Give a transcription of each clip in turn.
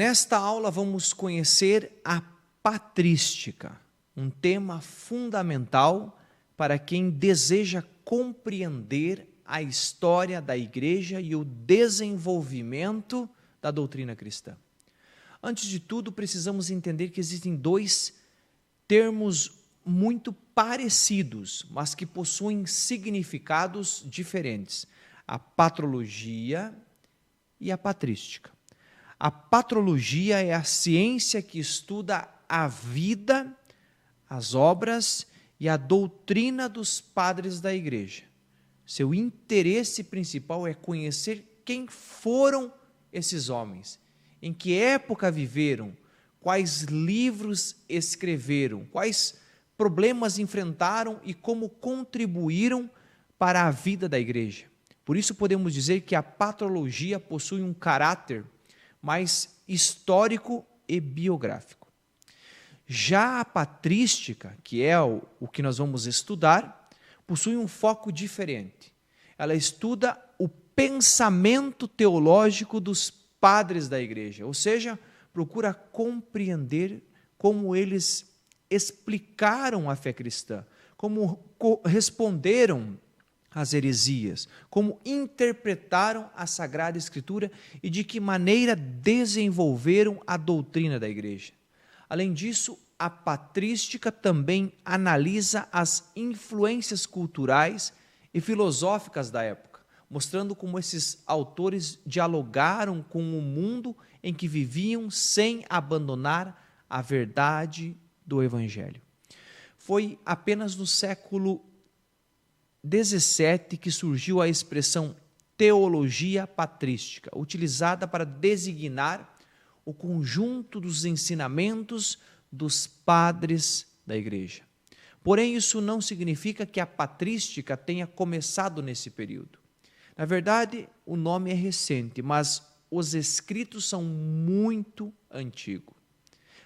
Nesta aula vamos conhecer a patrística, um tema fundamental para quem deseja compreender a história da igreja e o desenvolvimento da doutrina cristã. Antes de tudo, precisamos entender que existem dois termos muito parecidos, mas que possuem significados diferentes: a patrologia e a patrística. A patrologia é a ciência que estuda a vida, as obras e a doutrina dos padres da igreja. Seu interesse principal é conhecer quem foram esses homens, em que época viveram, quais livros escreveram, quais problemas enfrentaram e como contribuíram para a vida da igreja. Por isso podemos dizer que a patrologia possui um caráter mais histórico e biográfico. Já a patrística, que é o que nós vamos estudar, possui um foco diferente. Ela estuda o pensamento teológico dos padres da igreja, ou seja, procura compreender como eles explicaram a fé cristã, como responderam às heresias, como interpretaram a Sagrada Escritura e de que maneira desenvolveram a doutrina da igreja. Além disso, a patrística também analisa as influências culturais e filosóficas da época, mostrando como esses autores dialogaram com o mundo em que viviam sem abandonar a verdade do Evangelho. Foi apenas no século XVII que surgiu a expressão teologia patrística, utilizada para designar o conjunto dos ensinamentos dos padres da igreja. Porém, isso não significa que a patrística tenha começado nesse período. Na verdade, o nome é recente, mas os escritos são muito antigos.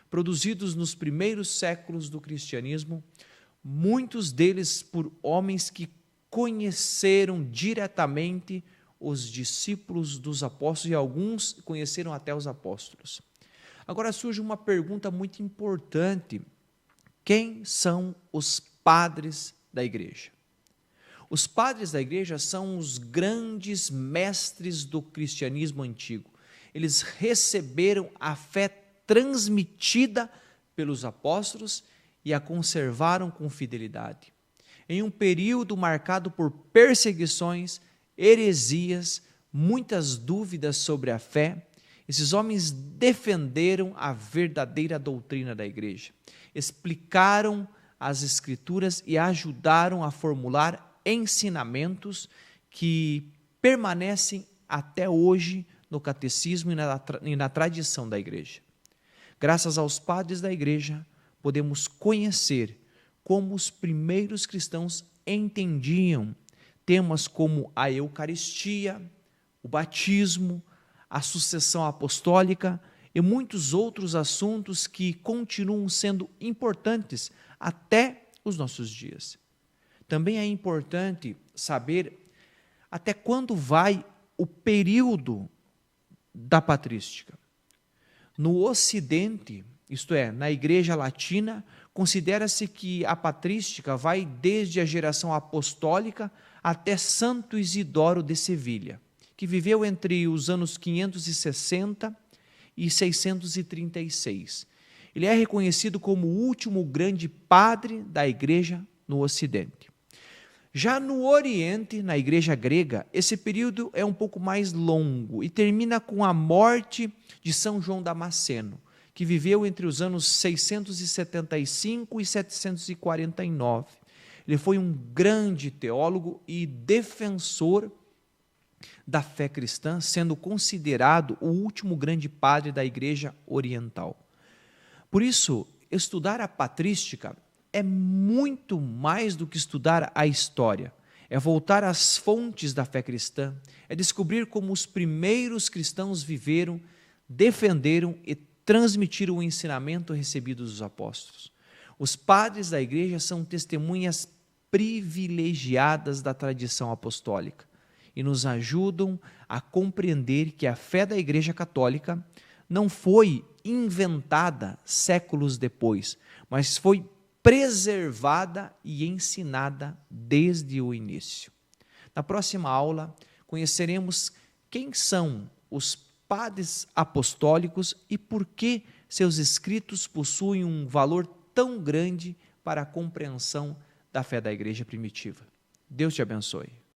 Produzidos nos primeiros séculos do cristianismo, muitos deles por homens que conheceram diretamente os discípulos dos apóstolos e alguns conheceram até os apóstolos. Agora surge uma pergunta muito importante: quem são os padres da igreja? Os padres da igreja são os grandes mestres do cristianismo antigo. Eles receberam a fé transmitida pelos apóstolos e a conservaram com fidelidade. Em um período marcado por perseguições, heresias, muitas dúvidas sobre a fé, esses homens defenderam a verdadeira doutrina da igreja, explicaram as Escrituras e ajudaram a formular ensinamentos que permanecem até hoje no catecismo e na tradição da igreja. Graças aos padres da igreja, podemos conhecer como os primeiros cristãos entendiam temas como a Eucaristia, o batismo, a sucessão apostólica e muitos outros assuntos que continuam sendo importantes até os nossos dias. Também é importante saber até quando vai o período da patrística. No Ocidente, isto é, na Igreja Latina, considera-se que a patrística vai desde a geração apostólica até Santo Isidoro de Sevilha, que viveu entre os anos 560 e 636. Ele é reconhecido como o último grande padre da Igreja no Ocidente. Já no Oriente, na Igreja grega, esse período é um pouco mais longo e termina com a morte de São João Damasceno, que viveu entre os anos 675 e 749. Ele foi um grande teólogo e defensor da fé cristã, sendo considerado o último grande padre da Igreja Oriental. Por isso, estudar a patrística é muito mais do que estudar a história. É voltar às fontes da fé cristã, é descobrir como os primeiros cristãos viveram, defenderam e transmitiram o ensinamento recebido dos apóstolos. Os padres da igreja são testemunhas privilegiadas da tradição apostólica e nos ajudam a compreender que a fé da Igreja Católica não foi inventada séculos depois, mas foi preservada e ensinada desde o início. Na próxima aula, conheceremos quem são os padres apostólicos e por que seus escritos possuem um valor tão grande para a compreensão da fé da igreja primitiva. Deus te abençoe.